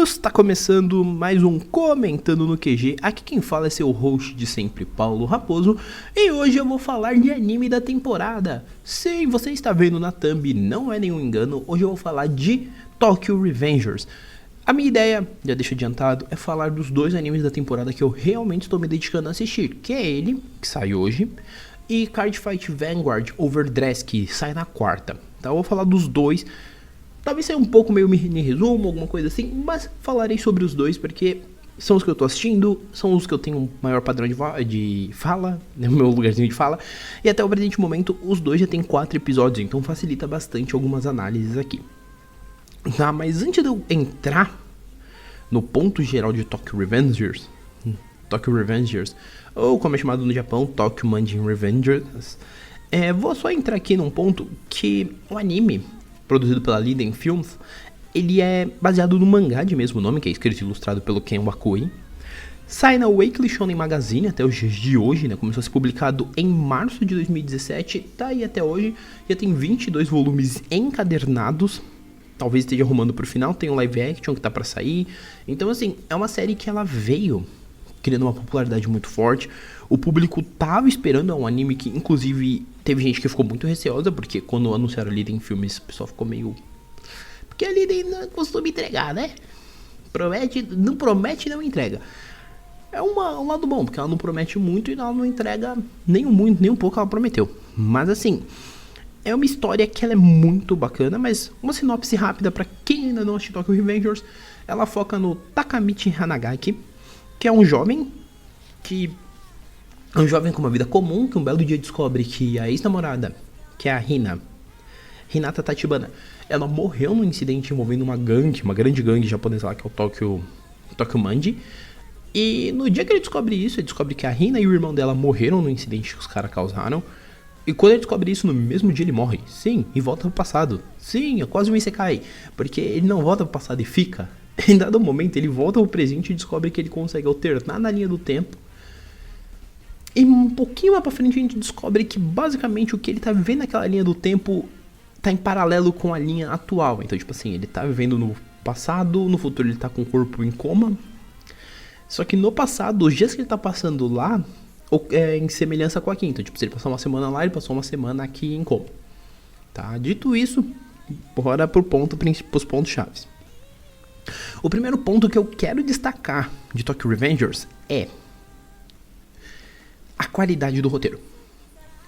Caros, tá começando mais um Comentando no QG. Aqui quem fala é seu host de sempre, Paulo Raposo. E hoje eu vou falar de anime da temporada. Sim, você está vendo na thumb, não é nenhum engano. Hoje eu vou falar de Tokyo Revengers. A minha ideia, já deixo adiantado, é falar dos dois animes da temporada que eu realmente estou me dedicando a assistir. Que é ele, que sai hoje, e Cardfight Vanguard Overdress, que sai na quarta. Então eu vou falar dos dois. Talvez seja um pouco meio mini resumo, alguma coisa assim, mas falarei sobre os dois porque são os que eu tô assistindo, são os que eu tenho um maior padrão de fala, né, meu lugarzinho de fala, e até o presente momento os dois já tem 4 episódios, então facilita bastante algumas análises aqui. Tá, mas antes de eu entrar no ponto geral de Tokyo Revengers, ou como é chamado no Japão, Tokyo Manjin Revengers, vou só entrar aqui num ponto que o anime produzido pela Liden Films, ele é baseado no mangá de mesmo nome, que é escrito e ilustrado pelo Ken Wakui. Sai na Weekly Shonen Magazine até os dias de hoje, né? Começou a ser publicado em março de 2017, tá aí até hoje, já tem 22 volumes encadernados, talvez esteja arrumando pro final, tem um live action que tá pra sair. Então assim, é uma série que ela veio criando uma popularidade muito forte. O público tava esperando um anime que, inclusive, teve gente que ficou muito receosa, porque quando anunciaram a Liden Filmes, o pessoal ficou meio... Porque a Liden não costuma entregar, né? Não promete, não entrega. É um lado bom, porque ela não promete muito e ela não entrega nem um pouco ela prometeu. Mas assim, é uma história que ela é muito bacana, mas uma sinopse rápida pra quem ainda não assistiu Tokyo Revengers. Ela foca no Takamichi Hanagaki, que é um jovem com uma vida comum, que um belo dia descobre que a ex-namorada, que é a Hinata Tachibana, ela morreu num incidente envolvendo uma grande gangue japonesa lá, que é o Tokyo Manji. E no dia que ele descobre que a Hina e o irmão dela morreram no incidente que os caras causaram. E quando ele descobre isso, no mesmo dia ele morre. Sim, e volta pro passado. Sim, é quase um Isekai, porque ele não volta pro passado e fica. Em dado momento ele volta ao presente e descobre que ele consegue alternar na linha do tempo. E um pouquinho mais pra frente a gente descobre que basicamente o que ele tá vivendo naquela linha do tempo tá em paralelo com a linha atual. Então tipo assim, ele tá vivendo no passado, no futuro ele tá com o corpo em coma. Só que no passado, os dias que ele tá passando lá é em semelhança com aqui. Então tipo, se ele passar uma semana lá, ele passou uma semana aqui em coma. Tá? Dito isso, bora pros pontos chaves. O primeiro ponto que eu quero destacar de Tokyo Revengers é a qualidade do roteiro.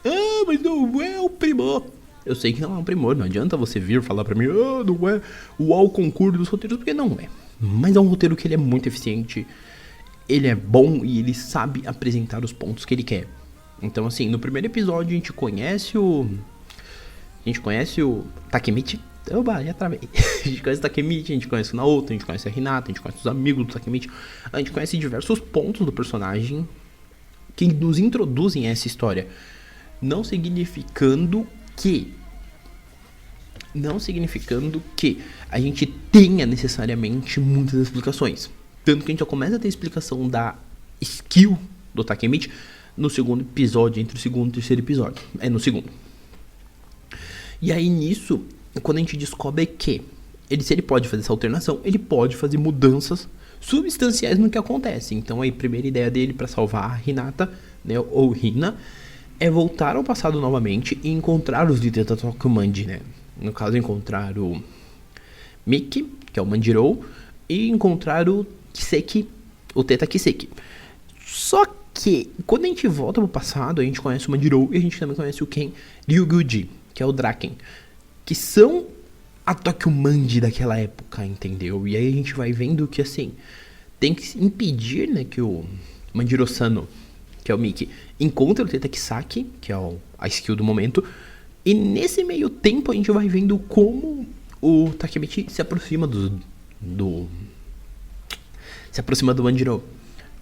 Ah, mas não é o primor. Eu sei que não é um primor, não adianta você vir falar pra mim, não é o concurso dos roteiros, porque não é. Mas é um roteiro que ele é muito eficiente, ele é bom e ele sabe apresentar os pontos que ele quer. Então assim, no primeiro episódio a gente conhece o Takemichi. Oba, já travei. A gente conhece o Takemichi, a gente conhece o Naoto, a gente conhece a Hinata, a gente conhece os amigos do Takemichi. A gente conhece diversos pontos do personagem que nos introduzem a essa história. Não significando que a gente tenha necessariamente muitas explicações. Tanto que a gente já começa a ter explicação da skill do Takemichi no segundo episódio, entre o segundo e o terceiro episódio. É no segundo. E aí nisso, quando a gente descobre que se ele pode fazer essa alternação, ele pode fazer mudanças substanciais no que acontece. Então a primeira ideia dele para salvar a Hinata, né, ou Hina, é voltar ao passado novamente e encontrar os líderes da Tokyo Manji, né? No caso, encontrar o Miki, que é o Manjirou, e encontrar o Kiseki, o Teta Kiseki. Só que, quando a gente volta pro passado, a gente conhece o Manjirou e a gente também conhece o Ken Ryuguji, que é o Draken, que são a Tokyo Manji daquela época, entendeu? E aí a gente vai vendo que, assim, tem que impedir, né, que o Manjiro Sano, que é o Miki, encontre o Teta Kisaki, que é a skill do momento, e nesse meio tempo a gente vai vendo como o Takemichi se aproxima do Manjiro.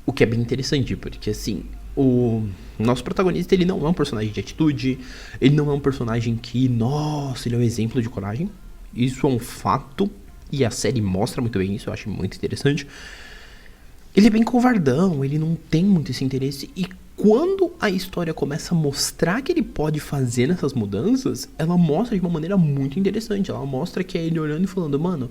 O que é bem interessante, porque assim, o nosso protagonista, ele não é um personagem de atitude, ele não é um personagem que, nossa, ele é um exemplo de coragem. Isso é um fato, e a série mostra muito bem isso, eu acho muito interessante. Ele é bem covardão, ele não tem muito esse interesse, e quando a história começa a mostrar que ele pode fazer essas mudanças, ela mostra de uma maneira muito interessante. Ela mostra que é ele olhando e falando, mano,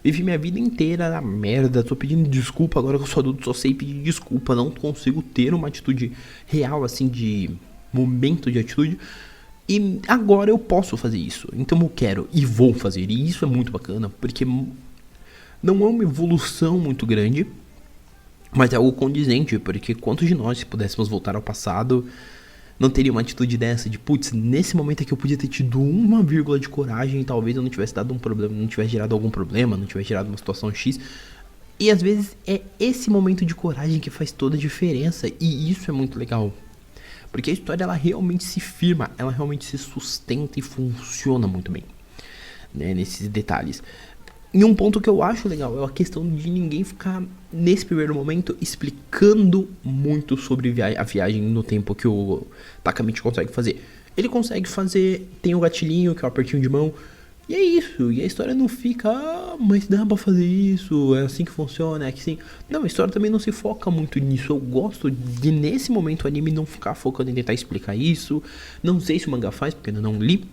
Vivi minha vida inteira na merda, tô pedindo desculpa, agora que eu sou adulto só sei pedir desculpa, não consigo ter uma atitude real, assim, de momento de atitude. E agora eu posso fazer isso, então eu quero e vou fazer, e isso é muito bacana, porque não é uma evolução muito grande, mas é algo condizente, porque quantos de nós, se pudéssemos voltar ao passado, não teria uma atitude dessa, de putz, nesse momento aqui eu podia ter tido uma vírgula de coragem e talvez eu não tivesse dado um problema, não tivesse gerado algum problema, não tivesse gerado uma situação X. E às vezes é esse momento de coragem que faz toda a diferença, e isso é muito legal. Porque a história ela realmente se firma, ela realmente se sustenta e funciona muito bem, né, nesses detalhes. E um ponto que eu acho legal é a questão de ninguém ficar, nesse primeiro momento, explicando muito sobre a viagem no tempo que o Takamichi consegue fazer. Ele consegue fazer, tem o gatilhinho, que é o apertinho de mão, e é isso. E a história não fica, mas dá pra fazer isso, é assim que funciona, é assim. Não, a história também não se foca muito nisso. Eu gosto de, nesse momento, o anime não ficar focando em tentar explicar isso. Não sei se o mangá faz, porque eu não li.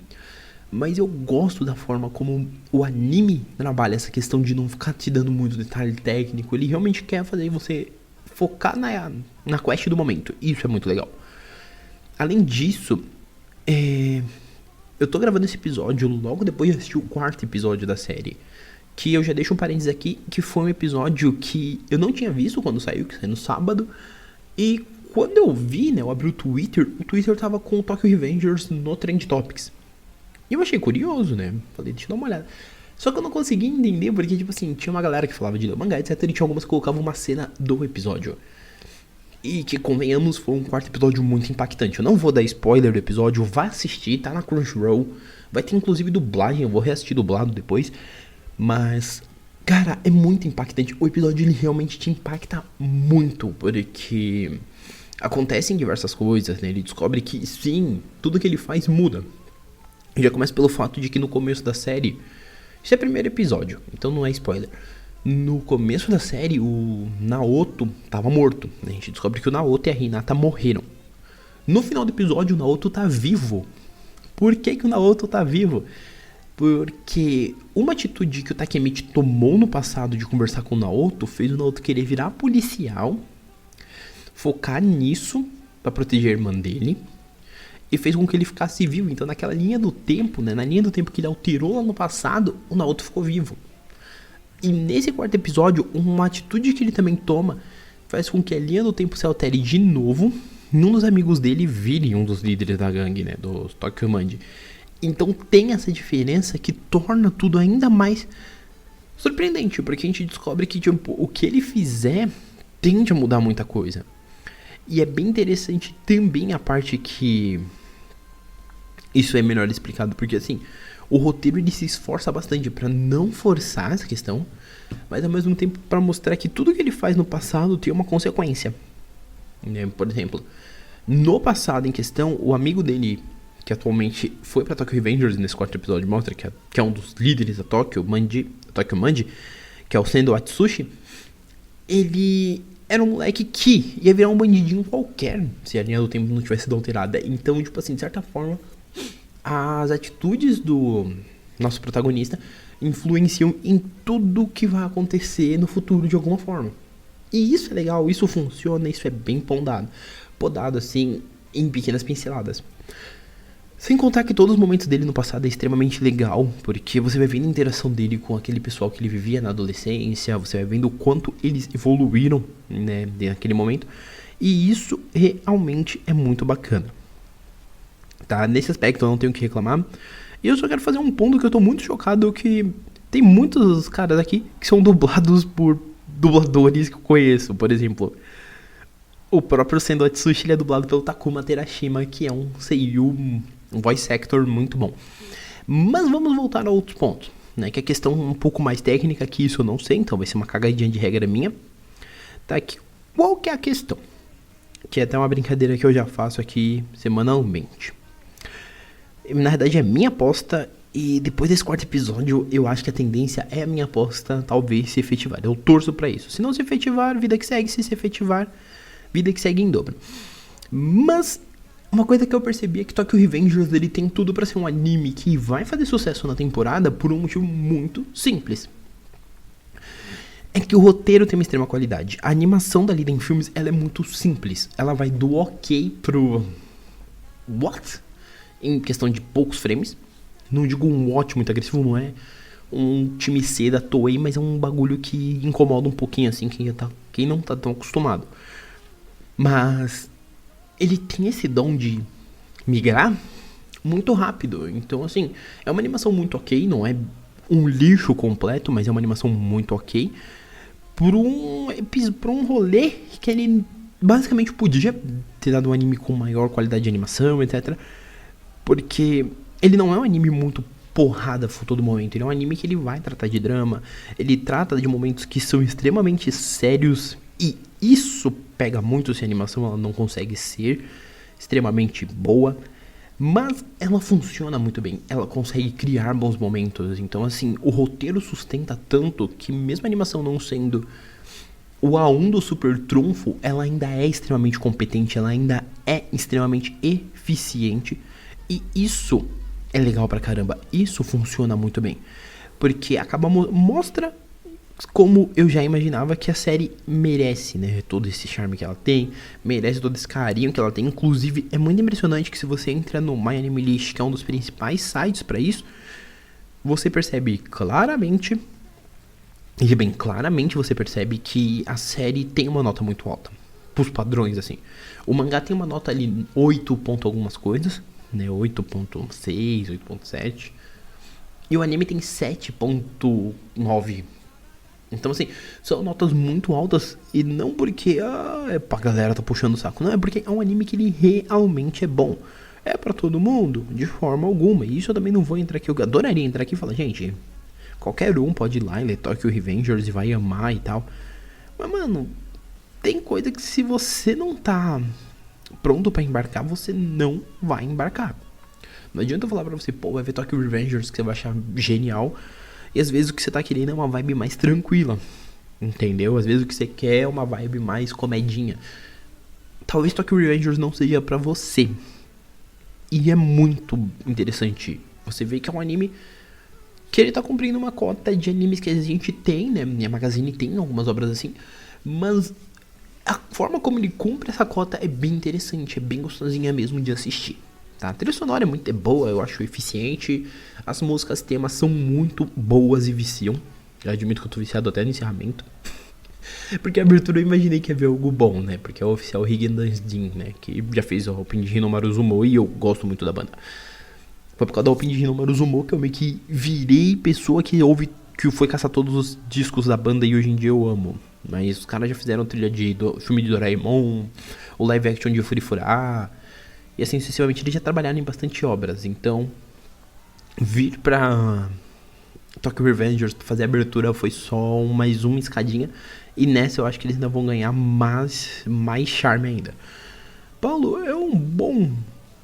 Mas eu gosto da forma como o anime trabalha essa questão de não ficar te dando muito detalhe técnico. Ele realmente quer fazer você focar na quest do momento. Isso é muito legal. Além disso, eu tô gravando esse episódio logo depois de assistir o 4º episódio da série. Que eu já deixo um parênteses aqui, que foi um episódio que eu não tinha visto quando saiu, que saiu no sábado. E quando eu vi, né, eu abri o Twitter tava com o Tokyo Revengers no Trend Topics. E eu achei curioso, né? Falei, deixa eu dar uma olhada. Só que eu não consegui entender, porque, tipo assim, tinha uma galera que falava de ler mangá, etc. E tinha algumas que colocavam uma cena do episódio. E que, convenhamos, foi um 4º episódio muito impactante. Eu não vou dar spoiler do episódio, vá assistir, tá na Crunchyroll. Vai ter, inclusive, dublagem, eu vou reassistir dublado depois. Mas, cara, é muito impactante. O episódio, ele realmente te impacta muito, porque acontecem diversas coisas, né? Ele descobre que, sim, tudo que ele faz muda. Já começa pelo fato de que no começo da série, isso é o primeiro episódio, então não é spoiler. No começo da série, o Naoto tava morto, né? A gente descobre que o Naoto e a Hinata morreram. No final do episódio, o Naoto tá vivo. Por que o Naoto tá vivo? Porque uma atitude que o Takemichi tomou no passado de conversar com o Naoto fez o Naoto querer virar policial, focar nisso pra proteger a irmã dele. E fez com que ele ficasse vivo. Então naquela linha do tempo, né, na linha do tempo que ele alterou lá no passado, o Naoto ficou vivo. E nesse 4º episódio, uma atitude que ele também toma faz com que a linha do tempo se altere de novo. E um dos amigos dele vire um dos líderes da gangue, né, do Tokyo Manji. Então tem essa diferença que torna tudo ainda mais surpreendente, porque a gente descobre que tipo, o que ele fizer tende a mudar muita coisa. E é bem interessante também a parte que isso é melhor explicado, porque assim, o roteiro ele se esforça bastante pra não forçar essa questão, mas ao mesmo tempo pra mostrar que tudo que ele faz no passado tem uma consequência, né? Por exemplo, no passado em questão, o amigo dele, que atualmente foi pra Tokyo Revengers, nesse 4º episódio mostra que é um dos líderes da Tokyo Manji, que é o Sendo Atsushi, ele era um moleque que ia virar um bandidinho qualquer se a linha do tempo não tivesse sido alterada. Então, tipo assim, de certa forma, as atitudes do nosso protagonista influenciam em tudo que vai acontecer no futuro de alguma forma. E isso é legal, isso funciona, isso é bem podado assim, em pequenas pinceladas. Sem contar que todos os momentos dele no passado é extremamente legal, porque você vai vendo a interação dele com aquele pessoal que ele vivia na adolescência, você vai vendo o quanto eles evoluíram, né, naquele momento, e isso realmente é muito bacana. Tá? Nesse aspecto eu não tenho o que reclamar, e eu só quero fazer um ponto que eu tô muito chocado, que tem muitos caras aqui que são dublados por dubladores que eu conheço. Por exemplo, o próprio Sendo Atsushi, ele é dublado pelo Takuma Terashima, que é um seiyuu, um voice actor muito bom. Mas vamos voltar a outros pontos, né? Que a questão um pouco mais técnica, que isso eu não sei, então vai ser uma cagadinha de regra minha. Tá aqui. Qual que é a questão? Que é até uma brincadeira que eu já faço aqui semanalmente. Na verdade é minha aposta, e depois desse 4º episódio, eu acho que a tendência é a minha aposta talvez se efetivar. Eu torço pra isso. Se não se efetivar, vida que segue. Se efetivar, vida que segue em dobro. Mas uma coisa que eu percebi é que Tokyo Revengers ele tem tudo pra ser um anime que vai fazer sucesso na temporada por um motivo muito simples. é que o roteiro tem uma extrema qualidade. A animação da Liden Filmes, ela é muito simples. Ela vai do ok pro... what? Em questão de poucos frames. Não digo um watch muito agressivo, não é um time C da Toei, mas é um bagulho que incomoda um pouquinho, assim, quem não tá tão acostumado. Mas ele tem esse dom de migrar muito rápido. Então, assim, é uma animação muito ok, não é um lixo completo, mas é uma animação muito ok. Por um rolê que ele basicamente podia ter dado um anime com maior qualidade de animação, etc. Porque ele não é um anime muito porrada a todo momento. Ele é um anime que ele vai tratar de drama. Ele trata de momentos que são extremamente sérios. E isso pega muito se a animação ela não consegue ser extremamente boa. Mas ela funciona muito bem. Ela consegue criar bons momentos. Então, assim, o roteiro sustenta tanto que mesmo a animação não sendo o A1 do super trunfo, ela ainda é extremamente competente. Ela ainda é extremamente eficiente. E isso é legal pra caramba. Isso funciona muito bem. Porque acaba mostra como eu já imaginava que a série merece, né? Todo esse charme que ela tem, merece todo esse carinho que ela tem. Inclusive, é muito impressionante que se você entra no MyAnimeList, que é um dos principais sites pra isso, você percebe claramente, e bem claramente você percebe que a série tem uma nota muito alta. Pros padrões, assim. O mangá tem uma nota ali 8 ponto algumas coisas, né? 8.6, 8.7. E o anime tem 7.9. Então, assim, são notas muito altas. E não porque a galera tá puxando o saco. Não, é porque é um anime que ele realmente é bom. É pra todo mundo, de forma alguma. E isso eu também não vou entrar aqui. Eu adoraria entrar aqui e falar, gente, qualquer um pode ir lá e ler Tokyo Revengers e vai amar e tal. Mas, mano, tem coisa que se você não tá pronto pra embarcar, você não vai embarcar. Não adianta eu falar pra você, pô, vai ver Tokyo Revengers que você vai achar genial. E às vezes o que você tá querendo é uma vibe mais tranquila, entendeu? Às vezes o que você quer é uma vibe mais comedinha. Talvez Tokyo Revengers não seja pra você. E é muito interessante. Você vê que é um anime que ele tá cumprindo uma cota de animes que a gente tem, né? Minha Magazine tem algumas obras assim. Mas a forma como ele cumpre essa cota é bem interessante, é bem gostosinha mesmo de assistir. Tá? A trilha sonora é boa, eu acho eficiente. As músicas temas são muito boas e viciam. Já admito que eu tô viciado até no encerramento. Porque a abertura eu imaginei que ia ver algo bom, né? Porque é o oficial Higen Jin, né? Que já fez a opening de Hinomaru Zumo e eu gosto muito da banda. Foi por causa da opening de Hinomaru Zumo que eu meio que virei pessoa que foi caçar todos os discos da banda e hoje em dia eu amo. Mas os caras já fizeram trilha do filme de Doraemon, o live action de Furifura. E assim sucessivamente, eles já trabalharam em bastante obras. Então, vir pra Tokyo Revengers pra fazer a abertura foi só mais uma escadinha. E nessa eu acho que eles ainda vão ganhar mais charme ainda. Paulo, é um bom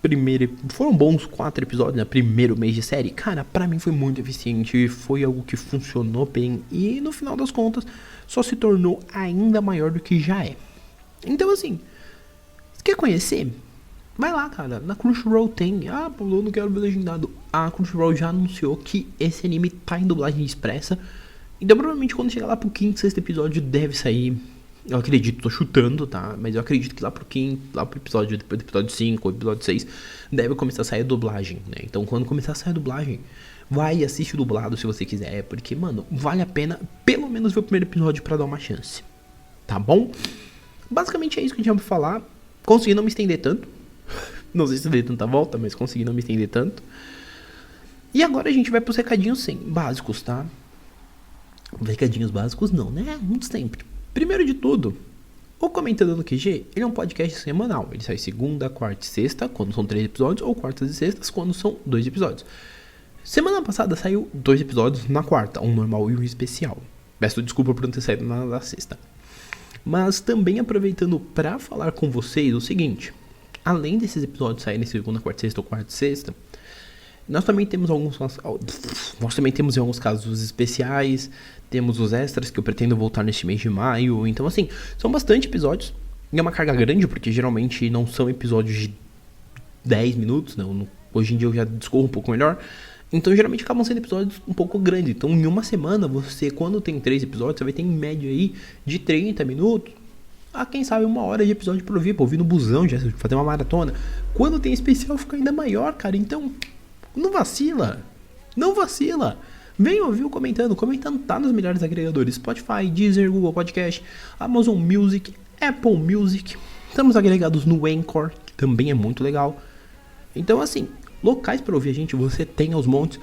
primeiro... Foram bons 4 episódios, né? Primeiro mês de série. Cara, pra mim foi muito eficiente. Foi algo que funcionou bem. E no final das contas, só se tornou ainda maior do que já é. Então assim, você quer conhecer? Vai lá, cara, na Crunchyroll tem. Ah, Paulo, eu não quero ver legendado. A Crunchyroll já anunciou que esse anime tá em dublagem expressa. Então provavelmente quando chegar lá pro 5º, 6º episódio deve sair. Eu acredito, tô chutando, tá? Mas eu acredito que lá pro 5º, lá pro episódio, depois do episódio 5 ou episódio 6, deve começar a sair a dublagem, né? Então quando começar a sair a dublagem, vai e assiste o dublado se você quiser. Porque, mano, vale a pena pelo menos ver o primeiro episódio pra dar uma chance. Tá bom? Basicamente é isso que a gente vai falar. Consegui não me estender tanto. Não sei se dei tanta volta, mas consegui não me estender tanto. E agora a gente vai pros recadinhos básicos, tá? Recadinhos básicos não, né? Muito sempre. Primeiro de tudo, o Comentando no QG, ele é um podcast semanal. Ele sai segunda, quarta e sexta, quando são 3 episódios, ou quartas e sextas, quando são 2 episódios. Semana passada saiu 2 episódios na quarta, um normal e um especial. Peço desculpa por não ter saído na sexta. Mas também aproveitando pra falar com vocês o seguinte... Além desses episódios saírem segunda, quarta, sexta ou quarta e sexta, nós também temos em alguns casos especiais, temos os extras que eu pretendo voltar neste mês de maio. Então assim, são bastante episódios. E é uma carga grande, porque geralmente não são episódios de 10 minutos, não, hoje em dia eu já discorro um pouco melhor. Então, geralmente acabam sendo episódios um pouco grandes. Então, em uma semana, você, quando tem 3 episódios, você vai ter em média aí de 30 minutos a quem sabe 1 hora de episódio pra ouvir no busão, já fazer uma maratona. Quando tem especial, fica ainda maior, cara. Então, não vacila. Não vacila. Vem ouvir o Comentando. Comentando tá nos melhores agregadores: Spotify, Deezer, Google Podcast, Amazon Music, Apple Music. Estamos agregados no Anchor, que também é muito legal. Então, assim, locais pra ouvir a gente você tem aos montes.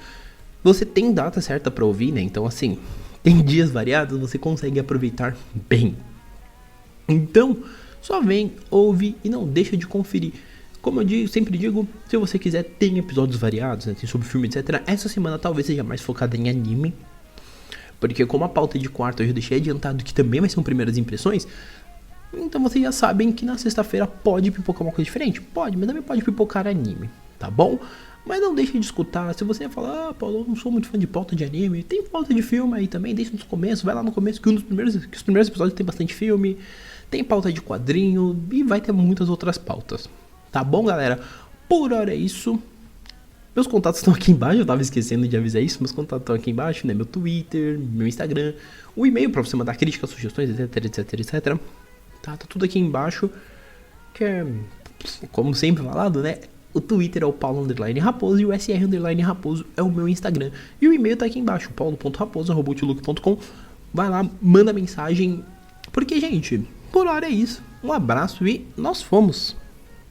Você tem data certa pra ouvir, né? Então, assim, tem dias variados, você consegue aproveitar bem. Então, só vem, ouve e não deixa de conferir. Como eu sempre digo, se você quiser, tem episódios variados, né? Tem sobre filme, etc. Essa semana talvez seja mais focada em anime, porque como a pauta de quarta eu já deixei adiantado que também vai ser primeiras impressões, então vocês já sabem que na sexta-feira pode pipocar uma coisa diferente. Pode, mas também pode pipocar anime, tá bom? Mas não deixe de escutar. Se você falar, Paulo, eu não sou muito fã de pauta de anime, tem pauta de filme aí também, deixa no começo, vai lá no começo que os primeiros episódios tem bastante filme, tem pauta de quadrinho e vai ter muitas outras pautas. Tá bom, galera? Por hora é isso. Meus contatos estão aqui embaixo, eu tava esquecendo de avisar isso. Meus contatos estão aqui embaixo, né? Meu Twitter, meu Instagram, o e-mail pra você mandar críticas, sugestões, etc. Tá tudo aqui embaixo. Que é, como sempre falado, né? O Twitter é o Paulo_Raposo e o SR_Raposo é o meu Instagram. E o e-mail tá aqui embaixo, paulo.raposo@outlook.com. Vai lá, manda mensagem. Porque, gente, por hora é isso. Um abraço e nós fomos!